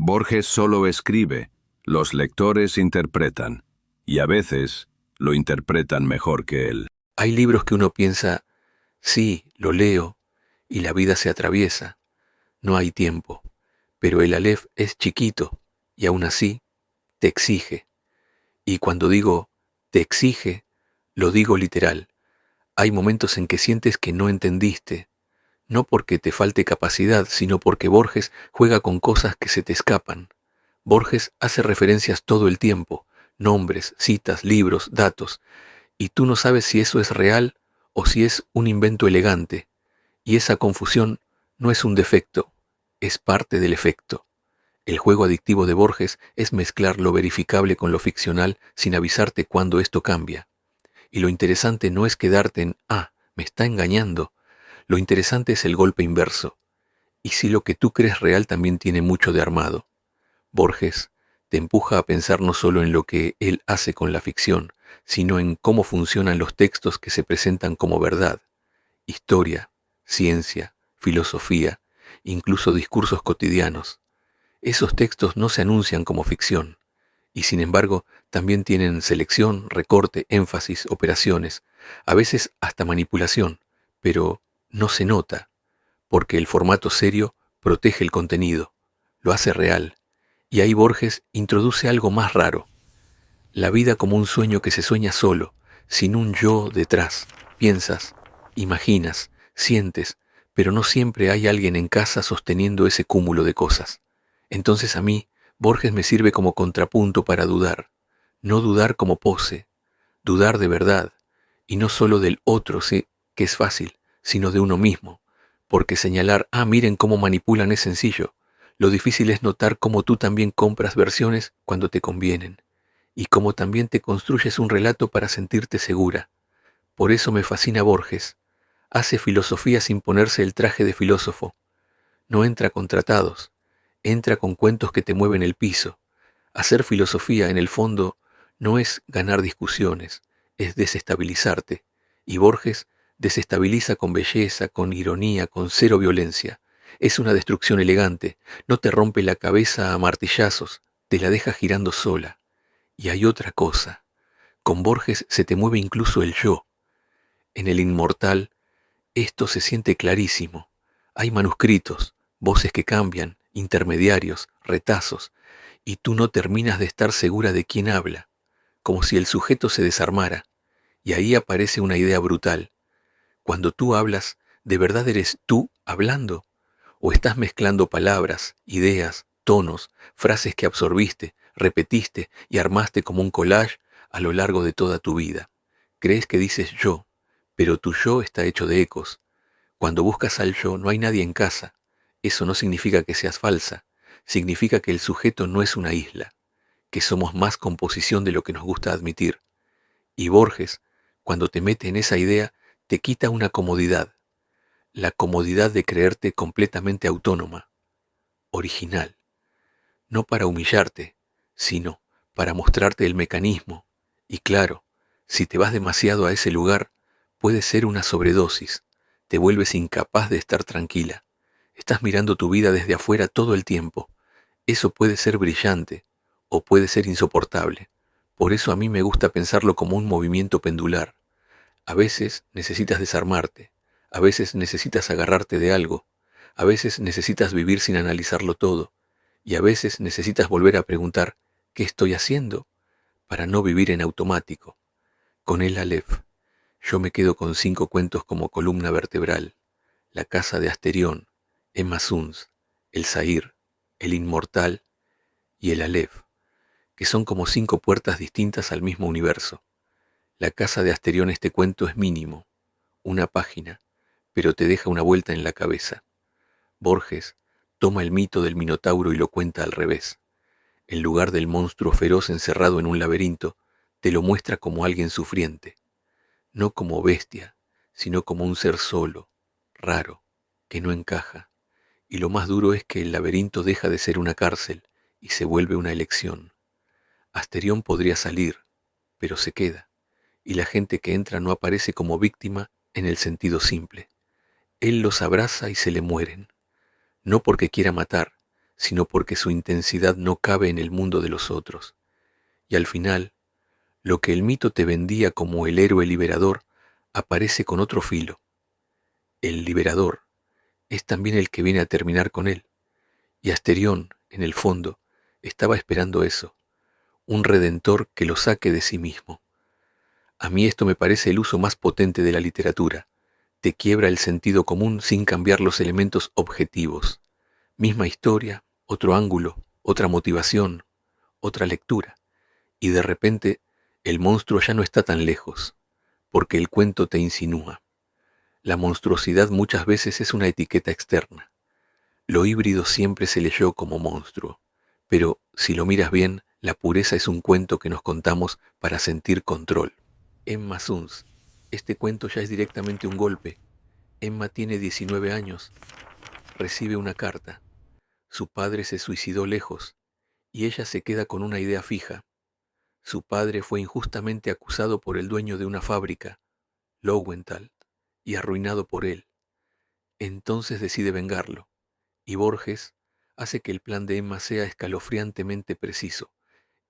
Borges solo escribe, los lectores interpretan, y a veces lo interpretan mejor que él. Hay libros que uno piensa, sí, lo leo, y la vida se atraviesa, no hay tiempo, pero el Aleph es chiquito, y aún así te exige. Y cuando digo te exige, lo digo literal. Hay momentos en que sientes que no entendiste, no porque te falte capacidad, sino porque Borges juega con cosas que se te escapan. Borges hace referencias todo el tiempo, nombres, citas, libros, datos, y tú no sabes si eso es real o si es un invento elegante, y esa confusión no es un defecto, es parte del efecto. El juego adictivo de Borges es mezclar lo verificable con lo ficcional sin avisarte cuándo esto cambia. Y lo interesante no es quedarte en, me está engañando. Lo interesante es el golpe inverso. Y si lo que tú crees real también tiene mucho de armado. Borges te empuja a pensar no solo en lo que él hace con la ficción, sino en cómo funcionan los textos que se presentan como verdad. Historia, ciencia, filosofía, incluso discursos cotidianos. Esos textos no se anuncian como ficción, y sin embargo también tienen selección, recorte, énfasis, operaciones, a veces hasta manipulación, pero no se nota, porque el formato serio protege el contenido, lo hace real, y ahí Borges introduce algo más raro, la vida como un sueño que se sueña solo, sin un yo detrás. Piensas, imaginas, sientes, pero no siempre hay alguien en casa sosteniendo ese cúmulo de cosas. Entonces a mí, Borges me sirve como contrapunto para dudar, no dudar como pose, dudar de verdad, y no solo del otro, sí, que es fácil, sino de uno mismo, porque señalar, miren cómo manipulan es sencillo, lo difícil es notar cómo tú también compras versiones cuando te convienen, y cómo también te construyes un relato para sentirte segura. Por eso me fascina Borges, hace filosofía sin ponerse el traje de filósofo, no entra con tratados, entra con cuentos que te mueven el piso. Hacer filosofía, en el fondo, no es ganar discusiones, es desestabilizarte. Y Borges desestabiliza con belleza, con ironía, con cero violencia. Es una destrucción elegante, no te rompe la cabeza a martillazos, te la deja girando sola. Y hay otra cosa, con Borges se te mueve incluso el yo. En el inmortal, esto se siente clarísimo. Hay manuscritos, voces que cambian, intermediarios, retazos, y tú no terminas de estar segura de quién habla, como si el sujeto se desarmara, y ahí aparece una idea brutal. Cuando tú hablas, ¿de verdad eres tú hablando? ¿O estás mezclando palabras, ideas, tonos, frases que absorbiste, repetiste y armaste como un collage a lo largo de toda tu vida? Crees que dices yo, pero tu yo está hecho de ecos. Cuando buscas al yo no hay nadie en casa. Eso no significa que seas falsa, significa que el sujeto no es una isla, que somos más composición de lo que nos gusta admitir. Y Borges, cuando te mete en esa idea, te quita una comodidad, la comodidad de creerte completamente autónoma, original, no para humillarte, sino para mostrarte el mecanismo. Y claro, si te vas demasiado a ese lugar, puede ser una sobredosis, te vuelves incapaz de estar tranquila. Estás mirando tu vida desde afuera todo el tiempo. Eso puede ser brillante o puede ser insoportable. Por eso a mí me gusta pensarlo como un movimiento pendular. A veces necesitas desarmarte, a veces necesitas agarrarte de algo, a veces necesitas vivir sin analizarlo todo, y a veces necesitas volver a preguntar, ¿qué estoy haciendo? Para no vivir en automático. Con el Aleph, yo me quedo con 5 cuentos como columna vertebral. La casa de Asterión, Emma Suns, el Zahir, el Inmortal y el Aleph, que son como 5 puertas distintas al mismo universo. La casa de Asterión, este cuento es mínimo, una página, pero te deja una vuelta en la cabeza. Borges toma el mito del Minotauro y lo cuenta al revés. En lugar del monstruo feroz encerrado en un laberinto, te lo muestra como alguien sufriente, no como bestia, sino como un ser solo, raro, que no encaja. Y lo más duro es que el laberinto deja de ser una cárcel y se vuelve una elección. Asterión podría salir, pero se queda, y la gente que entra no aparece como víctima en el sentido simple. Él los abraza y se le mueren, no porque quiera matar, sino porque su intensidad no cabe en el mundo de los otros. Y al final, lo que el mito te vendía como el héroe liberador aparece con otro filo. El liberador es también el que viene a terminar con él. Y Asterión, en el fondo, estaba esperando eso, un redentor que lo saque de sí mismo. A mí esto me parece el uso más potente de la literatura. Te quiebra el sentido común sin cambiar los elementos objetivos. Misma historia, otro ángulo, otra motivación, otra lectura. Y de repente, el monstruo ya no está tan lejos, porque el cuento te insinúa. La monstruosidad muchas veces es una etiqueta externa. Lo híbrido siempre se leyó como monstruo, pero si lo miras bien, la pureza es un cuento que nos contamos para sentir control. Emma Suns. Este cuento ya es directamente un golpe. Emma tiene 19 años, recibe una carta. Su padre se suicidó lejos y ella se queda con una idea fija. Su padre fue injustamente acusado por el dueño de una fábrica, Lowenthal, y arruinado por él. Entonces decide vengarlo, y Borges hace que el plan de Emma sea escalofriantemente preciso.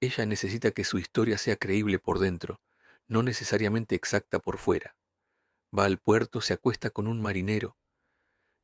Ella necesita que su historia sea creíble por dentro, no necesariamente exacta por fuera. Va al puerto, se acuesta con un marinero,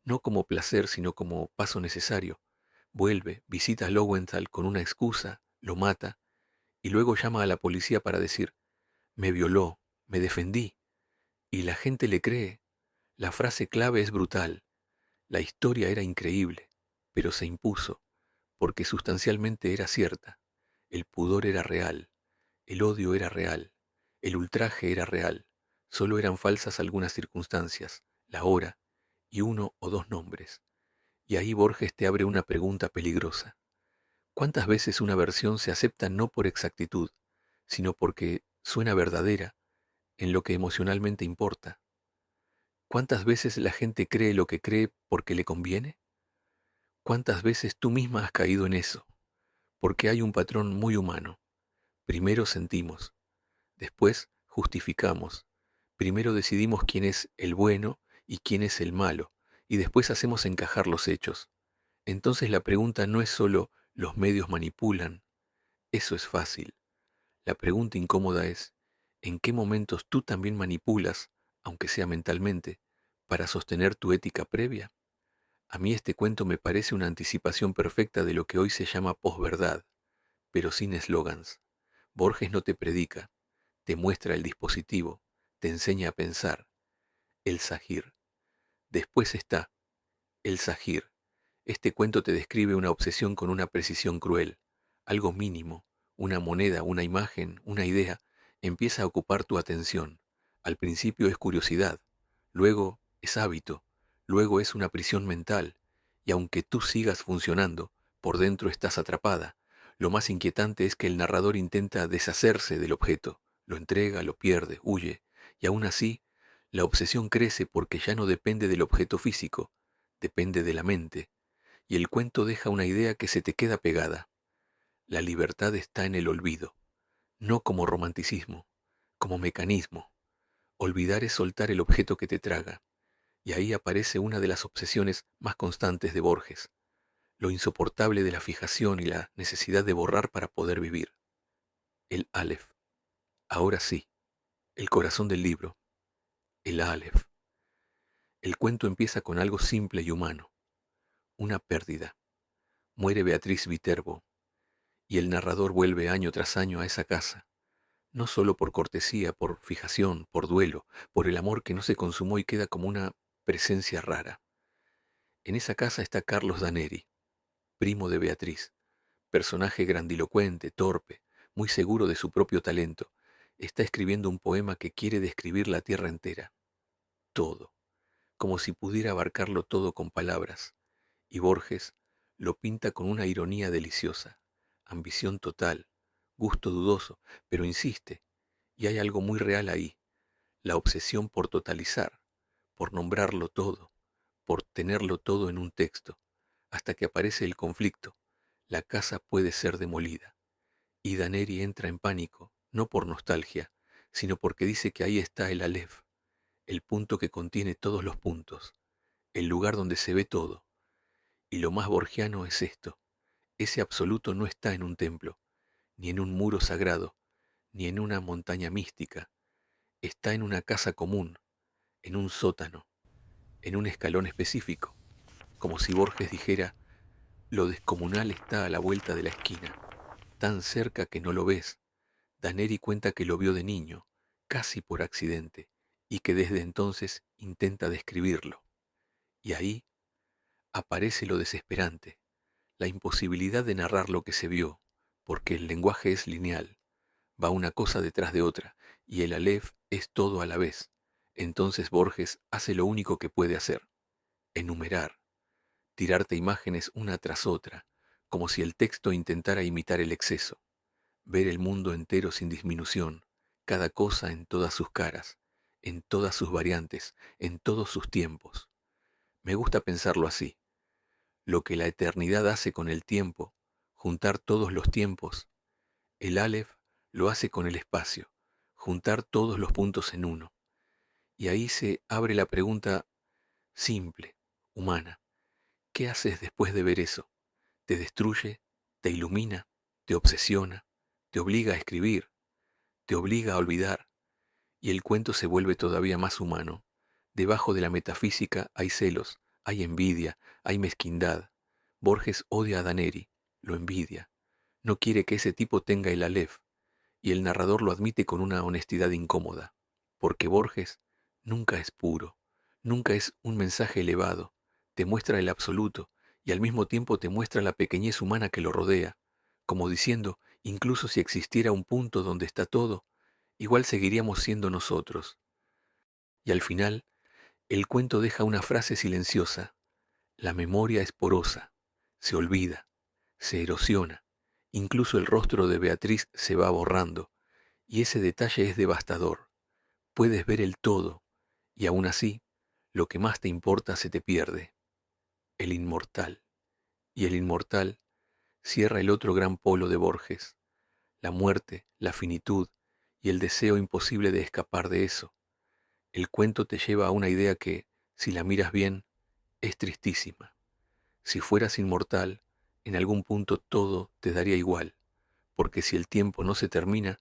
no como placer, sino como paso necesario. Vuelve, visita a Lowenthal con una excusa, lo mata, y luego llama a la policía para decir, me violó, me defendí. Y la gente le cree. La frase clave es brutal. La historia era increíble, pero se impuso, porque sustancialmente era cierta. El pudor era real, el odio era real, el ultraje era real. Solo eran falsas algunas circunstancias, la hora y uno o dos nombres. Y ahí Borges te abre una pregunta peligrosa. ¿Cuántas veces una versión se acepta no por exactitud, sino porque suena verdadera en lo que emocionalmente importa? ¿Cuántas veces la gente cree lo que cree porque le conviene? ¿Cuántas veces tú misma has caído en eso? Porque hay un patrón muy humano. Primero sentimos, después justificamos, primero decidimos quién es el bueno y quién es el malo, y después hacemos encajar los hechos. Entonces la pregunta no es solo ¿los medios manipulan? Eso es fácil. La pregunta incómoda es ¿en qué momentos tú también manipulas, aunque sea mentalmente, para sostener tu ética previa? A mí este cuento me parece una anticipación perfecta de lo que hoy se llama posverdad, pero sin eslogans. Borges no te predica, te muestra el dispositivo, te enseña a pensar. El Sahir. Después está el Sahir. Este cuento te describe una obsesión con una precisión cruel. Algo mínimo, una moneda, una imagen, una idea, empieza a ocupar tu atención. Al principio es curiosidad, luego es hábito, luego es una prisión mental, y aunque tú sigas funcionando, por dentro estás atrapada. Lo más inquietante es que el narrador intenta deshacerse del objeto, lo entrega, lo pierde, huye, y aún así, la obsesión crece porque ya no depende del objeto físico, depende de la mente, y el cuento deja una idea que se te queda pegada. La libertad está en el olvido, no como romanticismo, como mecanismo. Olvidar es soltar el objeto que te traga, y ahí aparece una de las obsesiones más constantes de Borges, lo insoportable de la fijación y la necesidad de borrar para poder vivir. El Aleph. Ahora sí, el corazón del libro, el Aleph. El cuento empieza con algo simple y humano, una pérdida. Muere Beatriz Viterbo, y el narrador vuelve año tras año a esa casa, no solo por cortesía, por fijación, por duelo, por el amor que no se consumó y queda como una presencia rara. En esa casa está Carlos Daneri, primo de Beatriz, personaje grandilocuente, torpe, muy seguro de su propio talento. Está escribiendo un poema que quiere describir la tierra entera, todo, como si pudiera abarcarlo todo con palabras, y Borges lo pinta con una ironía deliciosa, ambición total, gusto dudoso, pero insiste, y hay algo muy real ahí, la obsesión por totalizar, por nombrarlo todo, por tenerlo todo en un texto, hasta que aparece el conflicto, la casa puede ser demolida, y Daneri entra en pánico, no por nostalgia, sino porque dice que ahí está el Aleph, el punto que contiene todos los puntos, el lugar donde se ve todo, y lo más borgiano es esto. Ese absoluto no está en un templo, ni en un muro sagrado, ni en una montaña mística. Está en una casa común, en un sótano, en un escalón específico, como si Borges dijera, lo descomunal está a la vuelta de la esquina, tan cerca que no lo ves. Daneri cuenta que lo vio de niño, casi por accidente, y que desde entonces intenta describirlo. Y ahí aparece lo desesperante, la imposibilidad de narrar lo que se vio, porque el lenguaje es lineal, va una cosa detrás de otra, y el Aleph es todo a la vez. Entonces Borges hace lo único que puede hacer, enumerar, tirarte imágenes una tras otra, como si el texto intentara imitar el exceso, ver el mundo entero sin disminución, cada cosa en todas sus caras, en todas sus variantes, en todos sus tiempos. Me gusta pensarlo así. Lo que la eternidad hace con el tiempo, juntar todos los tiempos, el Aleph lo hace con el espacio, juntar todos los puntos en uno. Y ahí se abre la pregunta simple, humana. ¿Qué haces después de ver eso? ¿Te destruye? ¿Te ilumina? ¿Te obsesiona? ¿Te obliga a escribir? ¿Te obliga a olvidar? Y el cuento se vuelve todavía más humano. Debajo de la metafísica hay celos, hay envidia, hay mezquindad. Borges odia a Daneri, lo envidia. No quiere que ese tipo tenga el Aleph, y el narrador lo admite con una honestidad incómoda, porque Borges nunca es puro, nunca es un mensaje elevado, te muestra el absoluto y al mismo tiempo te muestra la pequeñez humana que lo rodea, como diciendo, incluso si existiera un punto donde está todo, igual seguiríamos siendo nosotros. Y al final, el cuento deja una frase silenciosa, la memoria es porosa, se olvida, se erosiona, incluso el rostro de Beatriz se va borrando, y ese detalle es devastador. Puedes ver el todo, y aún así, lo que más te importa se te pierde, el inmortal. Y el inmortal cierra el otro gran polo de Borges, la muerte, la finitud y el deseo imposible de escapar de eso. El cuento te lleva a una idea que, si la miras bien, es tristísima. Si fueras inmortal, en algún punto todo te daría igual, porque si el tiempo no se termina,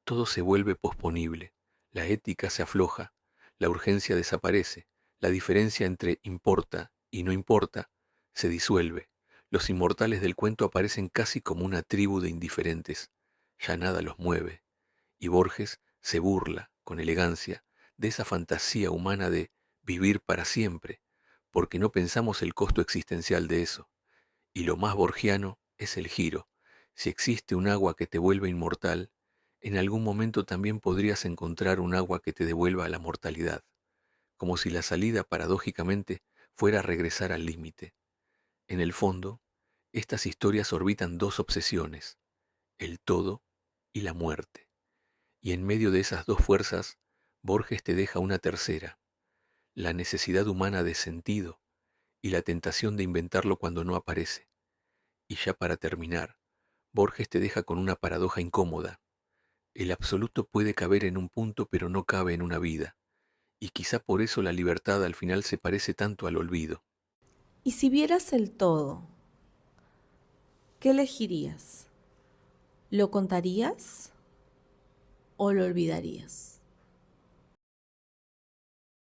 todo se vuelve posponible, la ética se afloja, la urgencia desaparece, la diferencia entre importa y no importa se disuelve. Los inmortales del cuento aparecen casi como una tribu de indiferentes, ya nada los mueve, y Borges se burla, con elegancia, de esa fantasía humana de vivir para siempre, porque no pensamos el costo existencial de eso. Y lo más borgiano es el giro. Si existe un agua que te vuelve inmortal, en algún momento también podrías encontrar un agua que te devuelva a la mortalidad, como si la salida, paradójicamente, fuera regresar al límite. En el fondo, estas historias orbitan dos obsesiones, el todo y la muerte. Y en medio de esas dos fuerzas, Borges te deja una tercera, la necesidad humana de sentido y la tentación de inventarlo cuando no aparece. Y ya para terminar, Borges te deja con una paradoja incómoda. El absoluto puede caber en un punto pero no cabe en una vida, y quizá por eso la libertad al final se parece tanto al olvido. Y si vieras el todo, ¿qué elegirías? ¿Lo contarías o lo olvidarías?